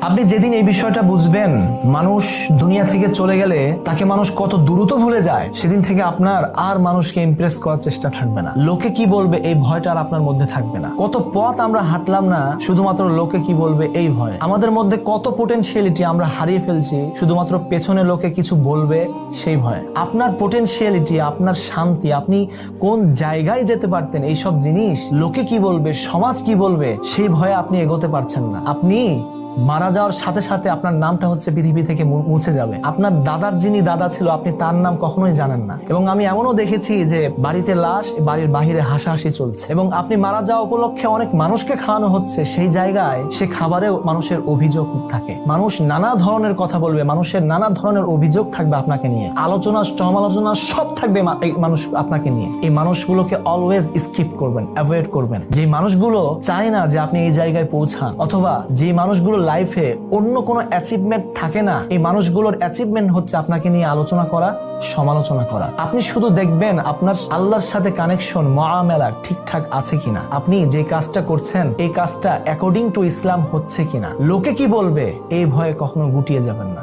আপনি যেদিন এই বিষয়টা বুঝবেন, মানুষ দুনিয়া থেকে চলে গেলে তাকে মানুষ কত দ্রুত ভুলে যায়, সেদিন থেকে আপনার আর মানুষকে ইমপ্রেস করার চেষ্টা থাকবে না। লোকে কি বলবে এই ভয়টা আর আপনার মধ্যে থাকবে না। কত পথ আমরা হাঁটলাম না শুধুমাত্র লোকে কি বলবে এই ভয়। আমাদের মধ্যে কত পোটেনশিয়ালিটি আমরা হারিয়ে ফেলছি শুধুমাত্র পেছনে লোকে কিছু বলবে সেই ভয়। আপনার পোটেনশিয়ালিটি, আপনার শান্তি, আপনি কোন জায়গায় যেতে পারতেন, এইসব জিনিস লোকে কি বলবে, সমাজ কি বলবে সেই ভয়ে আপনি এগোতে পারছেন না। আপনি মারা যাওয়ার সাথে সাথে আপনার নামটা হচ্ছে পৃথিবী থেকে মুছে যাবে। আপনার দাদার যিনি দাদা ছিল আপনি তার নাম কখনোই জানেন না। এবং আমি এমনও দেখেছি যে বাড়িতে লাশ, বাড়ির বাহিরে হাসাহাসি চলছে এবং আপনি মারা যাওয়া উপলক্ষে অনেক মানুষকে খাওয়ানো হচ্ছে, সেই জায়গায় সে খাবারেও মানুষের অভিযোগ থাকে। মানুষ নানা ধরনের কথা বলবে, মানুষের নানা ধরনের অভিযোগ থাকবে আপনাকে নিয়ে, আলোচনা সমালোচনা সব থাকবে মানুষ আপনাকে নিয়ে। এই মানুষগুলোকে অলওয়েজ স্কিপ করবেন, অ্যাভয়েড করবেন। যে মানুষগুলো চায় না যে আপনি এই জায়গায় পৌঁছান, অথবা যে মানুষগুলো লাইফে অন্য কোনো অ্যাচিভমেন্ট থাকে না, এই মানুষগুলোর অ্যাচিভমেন্ট হচ্ছে আপনাকে নিয়ে আলোচনা করা, সমালোচনা করা। আপনি শুধু দেখবেন আপনার আল্লাহর সাথে কানেকশন, মুআমালা ঠিকঠাক আছে কিনা, আপনি যে কাজটা করছেন এই কাজটা অ্যাকর্ডিং টু ইসলাম হচ্ছে কিনা। লোকে কি বলবে এই ভয়ে কখনো গুটিয়ে যাবেন না।